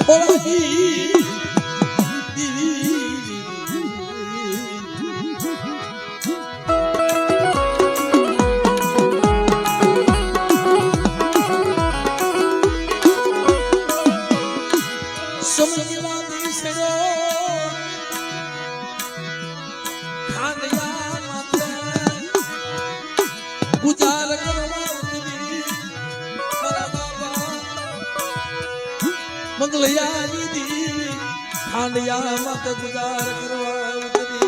થોડાકી ગુજાર મંગલયા દીદી ખાંડિયા મત ગુજાર કરવા ઉતરી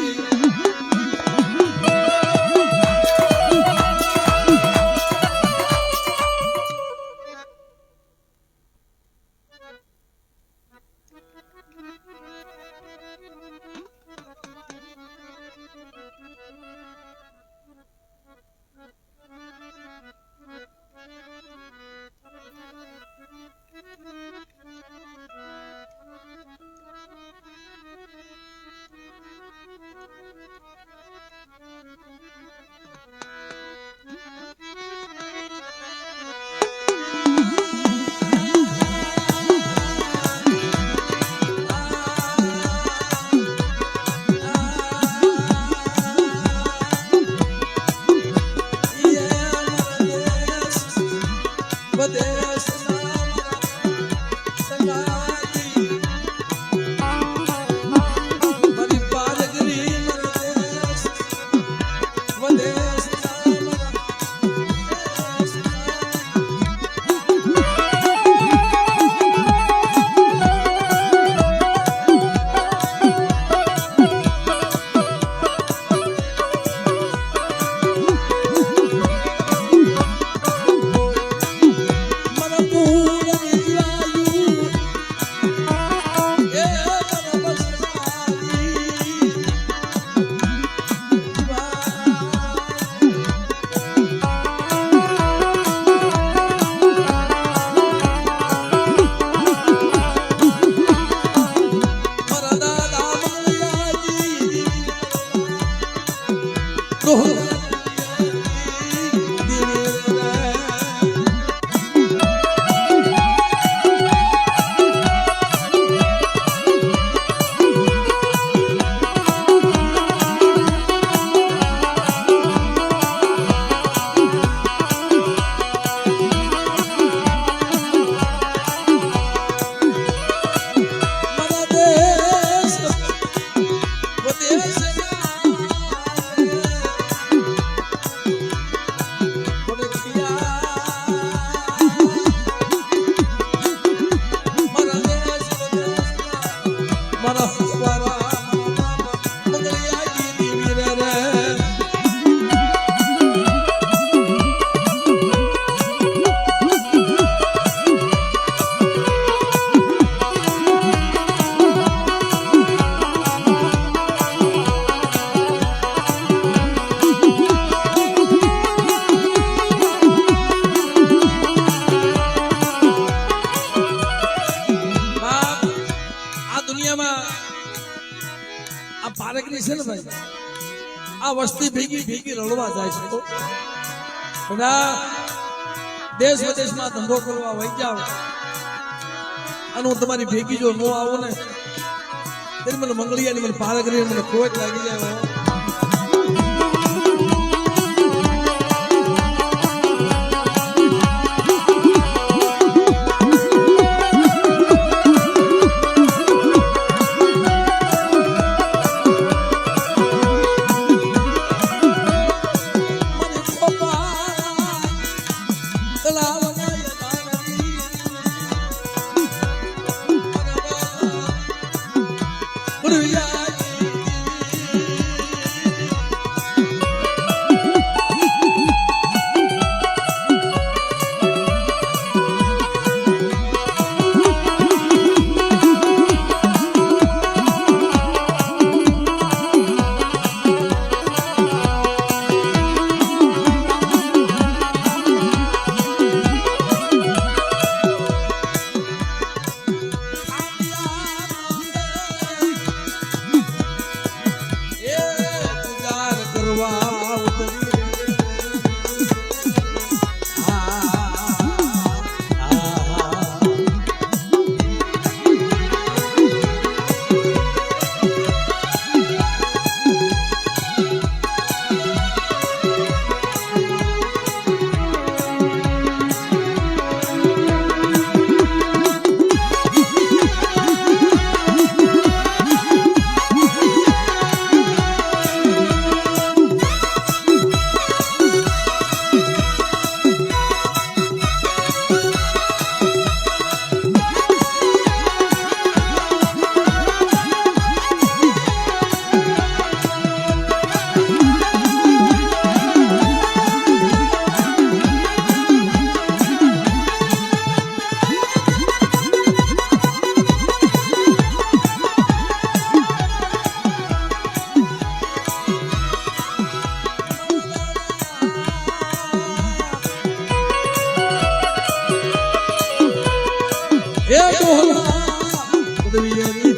આ વસ્તી ભેગી ભેગી રળવા જાય છે તો દેશ વિદેશમાં ધંધો કરવા વહી જાવ અને હું તમારી ભેગી જો ન આવું ને ત્યારે મને મંગળિયાની મને પાર કરીને મને ખોટ લાગી જાય એ ડોહલા ઉડવિયરી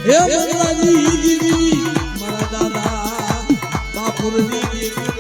હે મંગલાજી દીદી મારા દાદા બાપુરની દીદી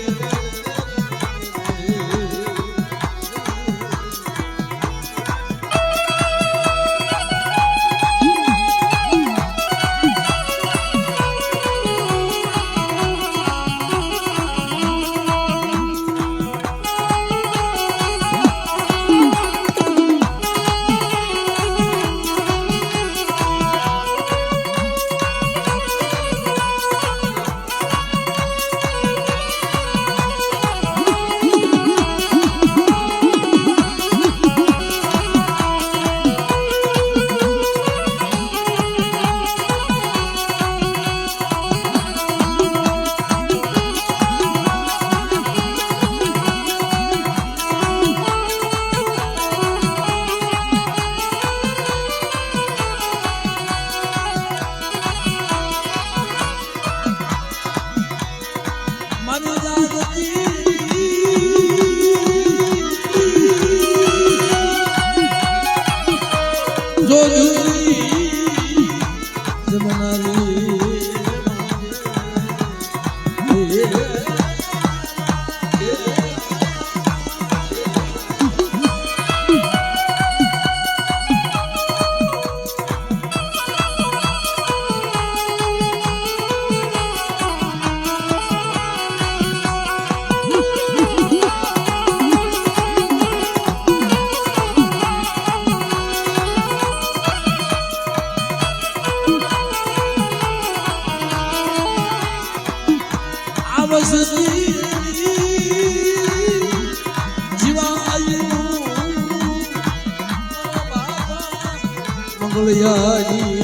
મંગળયાજી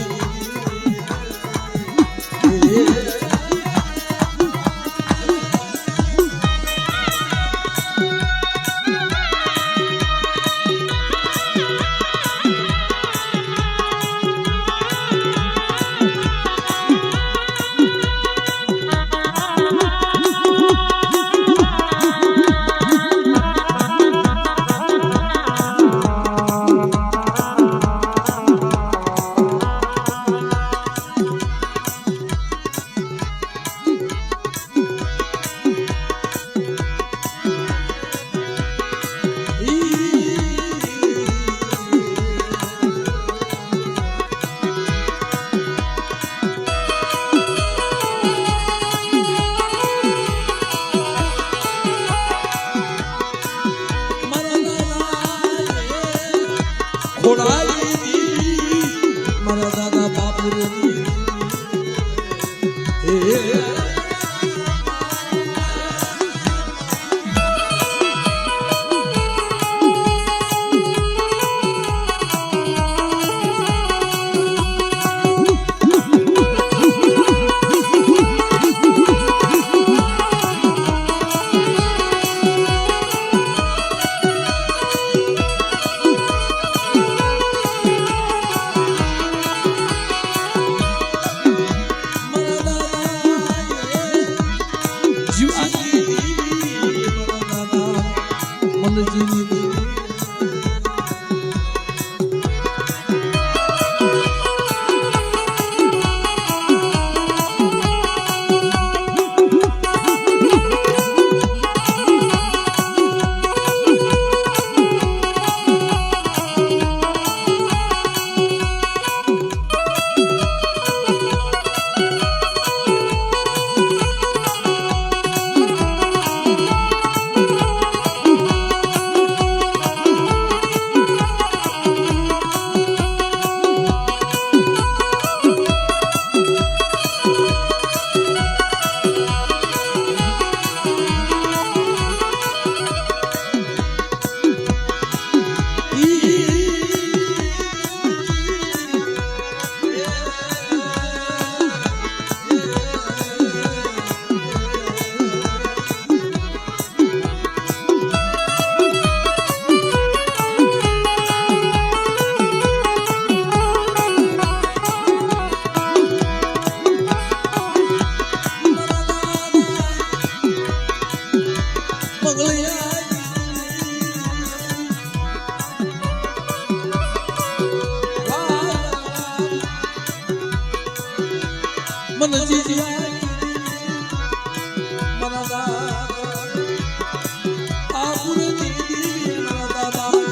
મારા દાદા બાપુરની મનજીની દેવી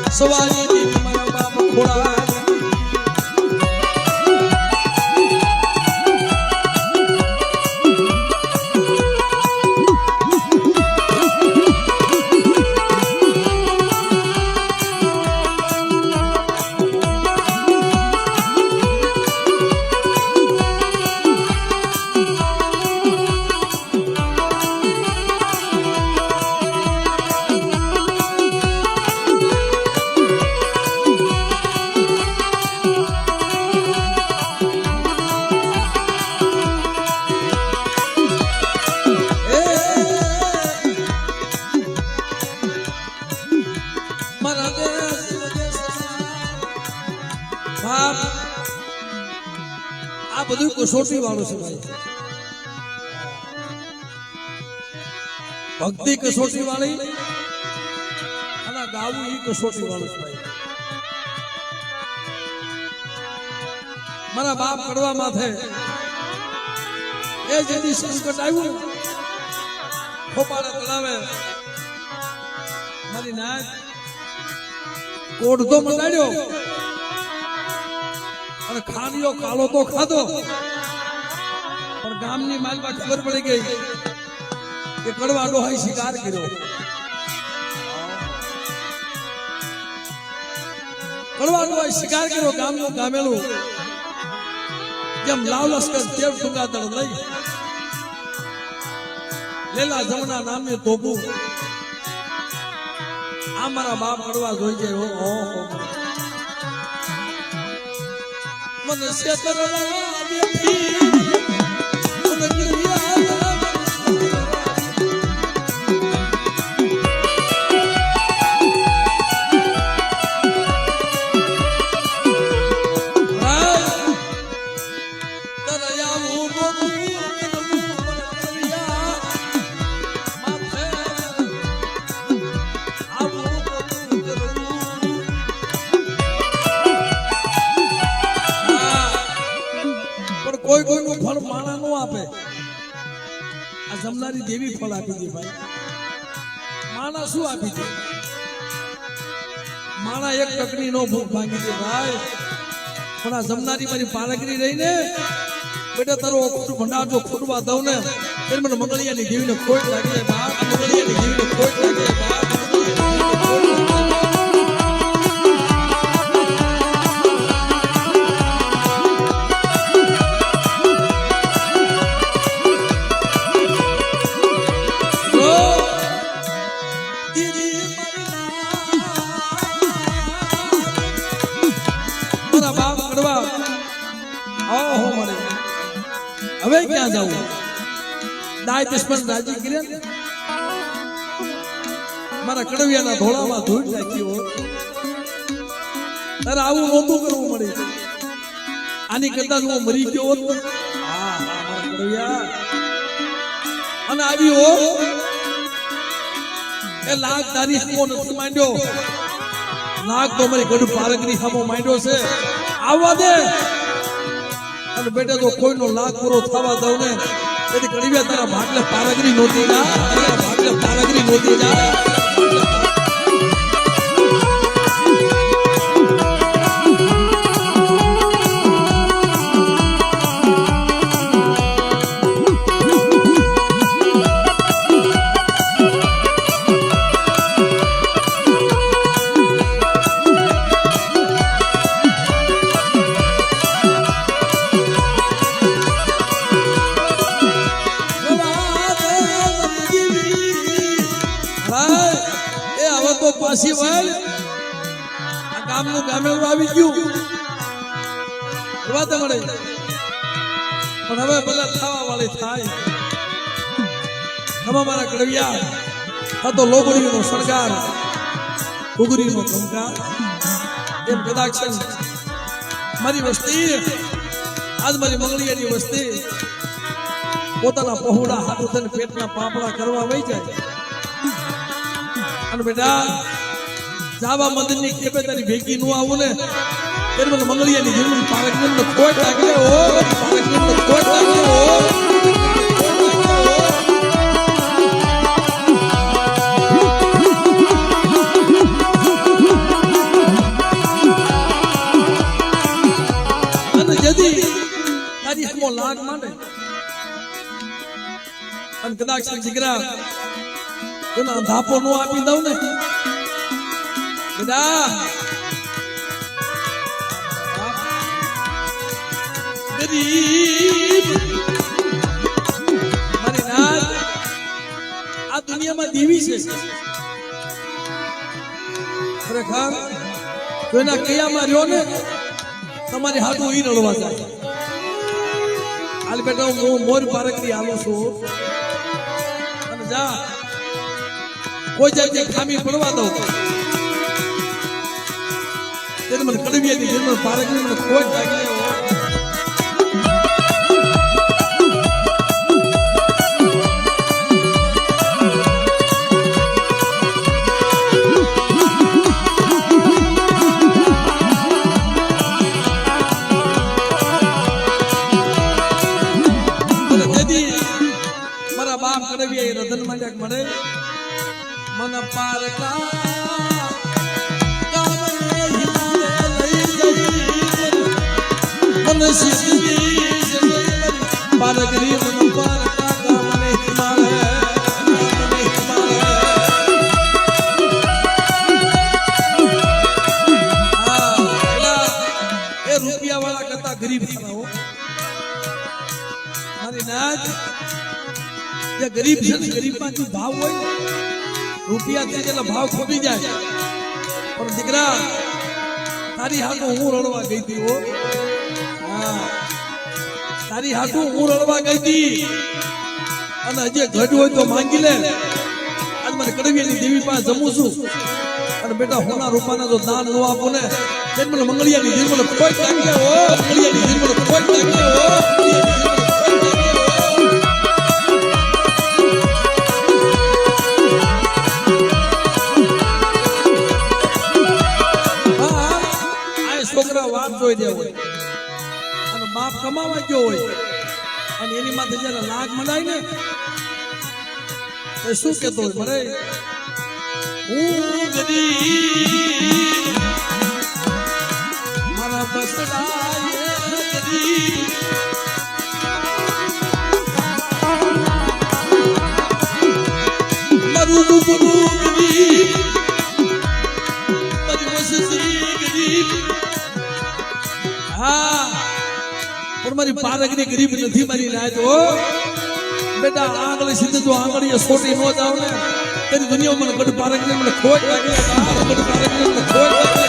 સવારે દેવી મારા બાપ ખોળા આ બધું કસોટી વાળું છે ભાઈ ભક્તિ કસોટી વાળી અને ગાવું એ કસોટી વાળું છે ભાઈ મારા બાપ કડવા માથે એ જેથી સંકટ આવ્યું ખોપાળા તળાવે મારી નાચ કોડ તો મંડાડ્યો અને ખાનીઓ કાલો તો ખાધો પણ ગામની માલમાં ખબર પડી ગઈ કે કડવા ડોહાઈ શિકાર કર્યો કડવા ડોહાઈ શિકાર કર્યો ગામનું ગામેલું જેમ લાવ લશ્કર તેર ટુંગાદળ લઈ લેલા જમના નામની તોપું આ મારા બાપ કડવા જોઈ જાય ઓહો મને શેતરના બેઠી મને ગિરિયા કોઈ કોઈનું ફળ માણા નો આપે આ જમનારી દેવી ફળ આપી દે ભાઈ માણા શું આપી દે માણા એક ટકની નો ભૂખ ભાંગી દે ભાઈ પણ આ જમનારી મારી પાલકરી રહીને બેટા તારો અખૂટ ભંડાર જો ખોટવા દઉં ને ત્યારે મને મંગળિયાની દેવીને ખોટ લાગી જાય બાપ મંગળિયાની દેવીને ખોટ લાગી જાય બાપ હવે ક્યાં જાવું દાય દુશ્મન રાજી કર્યા મારા કડવિયાના ધોળામાં ધૂળ નાખ્યો તારે આવું નહોતું કરવું મળે આની કરતા હું મરી ગયો હોત મારા કડવિયા અને આવી હો એ લાખ તારી હમો નથી માંડ્યો, લાખ તો મારી ગઢ પારગની હમો માંડ્યો છે. આવવા દે અને બેટા તો કોઈનો લાખ પૂરો થવા દઉં ને તેથી કડીવ્યા તારા ભાગલે પારગરી નહોતી જા, તારા ભાગલે પારગરી નહોતી જા. પાછી વળ આ ગામનું ગામેલું આવી ગયું વાત મળે પણ હવે ભલે થવા વાળી થાય. તમે મારા કડવિયા આ તો લોગડીનો શણગાર ઘૂઘરીનો ધમકાર એમ કદાચ મારી વસ્તી આજ મારી મંગળિયાની વસ્તી પોતાના પહોળા હાથ થઈને પેટના પાપડા કરવા વહી જાય. અને બેટા જાવા મંદિર ની ખેપે તારી ભેગી નું આવું ને ત્યારે મને મંગળિયાની જીવન પારગની મને ખોટ લાગે ઓ પારગની મને ખોટ લાગે ઓ. અને જદી તારી હમો લાગ માંડે અને કદાચ દીકરા એના ધાપો નો આપી દઉં ને બેટા ગરીબ મારી નાથ આ દુનિયામાં દેવી છે ખરેખર તો એના કયામાં રહ્યો ને તમારી હાથું ઈ રડવા જાય. હાલ બેટા હું મોર પારકની આલું છું અને જા કોઈ જાતની ખામી પડવા દઉં તેને મને કડવિયાની જન્મ પારકની મને ખોટ લાગી. મારા બાપ કડવિયા એ રતન માંડ્યા મળે મન પારકા ગામને હિમાલય લઈ જઈ મન સિદ્ધી પારગરી મન પારકા ગામને હિમાલય એ રૂપિયા વાળા કરતા ગરીબ થતા મારી નાચ જે ગરીબ છે ને ગરીબમાં જે ભાવ હોય રૂપિયા જેટલા ભાવ ખોટી જાય પણ દીકરા તારી હાથું હું રડવા ગઈ હતી હો. હા તારી હાથું હું રડવા ગઈ હતી અને હજી ઘટ હોય તો માંગી લે. આજ મને કડવિયાની દેવી પાસે જમું છું અને બેટા હોના રૂપાના જો દાન નો આપો ને તેમ મને મંગળિયાની દેવી મને કોઈ લાગે હો, મંગળિયાની દેવી મને કોઈ લાગે હો. છોકરા વાત જોઈ દે હોય અને બાપ કમાવા ગયો હોય અને એની માથે જયારે લાગ મનાય ને તો શું કેતો હોય મરે હું ગરીબ મારા બસડા ગરીબ મારું ગુરુ ગરીબ મારી વસતી ગરીબ. હા પણ મારી પારગની ગરીબ નથી મારી નાય તો બેટા આંગળી સીધે જો આંગળી સોટી નો જાવ ને તેની દુનિયામાં મને ગઢ પારગની મને ખોટ લાગે, ગઢ પારગની મને ખોટ લાગે.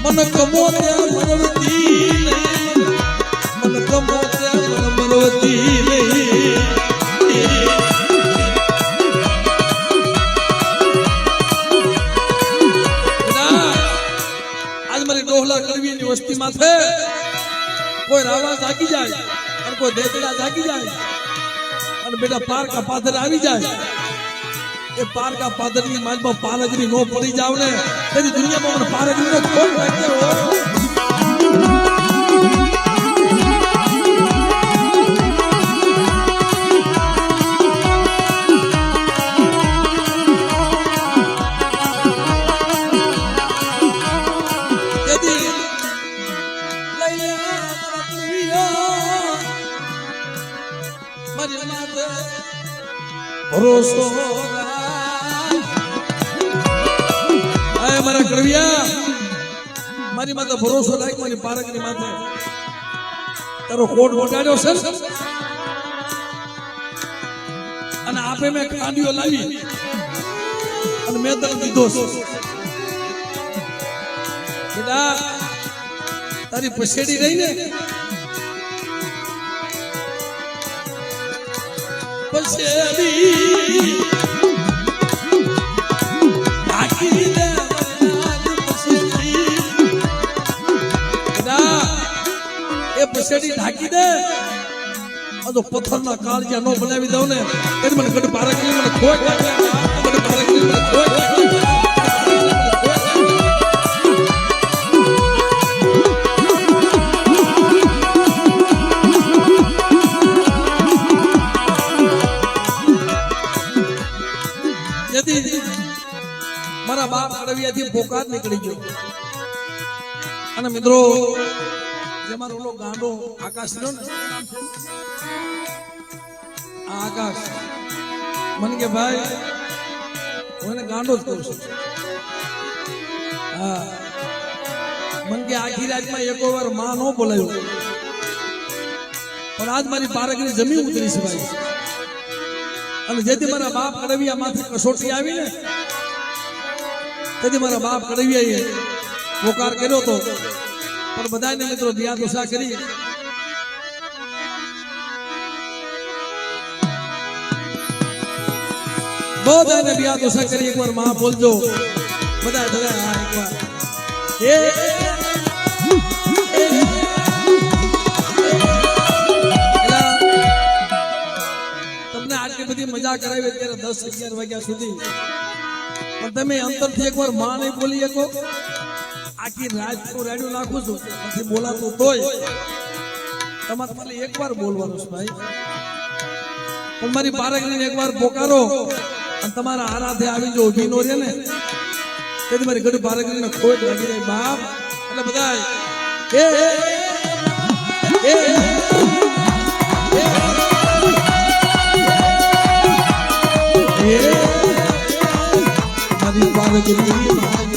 મને કમો કોઈ રાવા જાગી જાય અને કોઈ દેતડા જાગી જાય અને બેટા પારકા પાદર આવી જાય એ પારકા પાદરની માલમાં પાલગરી નો પડી જાવ ને તેની દુનિયામાં મને પાલગરી નો ખોટ લાગે હો ભરોસો મારા કડવિયા મારી માથે ભરોસો રાખ મારી પારકની માથે તારો કોટ વટાડ્યો છે અને આપે મેં કાંડીઓ લાવી અને મેં તને દીધો છે બેટા તારી પછેડી રહી ને પછેડી આખી દે એ પછેડી ઢાંકી દે તો પથ્થરના કાળજા નો બનાવી દઉં ને એટલે મને ગઢ પારકની મને ખોટ લાગે ગઢ પારકની મને ખોટ લાગે મારા બાપ કડવિયાથી પોકાર નીકળી ગયો અને મિત્રો જેમાં ઓલો ગાંડો આકાશ રહ્યો ને આ આકાશ મને કે ભાઈ હું એને ગાંડો જ કહું છું હા મને કે આખી રાતમાં એક વાર માં ન બોલાયું પણ આજ મારી પારકની જમીન ઉતરી છે ભાઈ અને જેથી મારા બાપ કડવિયા માંથી કસોટી આવી ને તેથી મારા બાપ કડવિયાએ પોકાર કર્યો હતો પણ બધાને મિત્રો દિયા દોષા કરી બધાને દિયા દોષા કરી એકવાર માં બોલજો બધા બધા હા એકવાર તમને આટલી બધી મજા કરાવી અત્યારે 10-11 વાગ્યા સુધી પણ તમે અંતરથી એકવાર માં નહીં બોલી શકો આખી રાત તો રેડિયો નાખું છું નથી બોલાતું તોય તમારે ખાલી એકવાર બોલવાનું છે ભાઈ પણ મારી પારકરીને એકવાર પોકારો અને તમારા આરાધે આવી જો ઉભી નો રહે ને તેથી મારી ગઢ પારકરીને ખોટ લાગી જાય બાપ એટલે બધા મારી પારકરી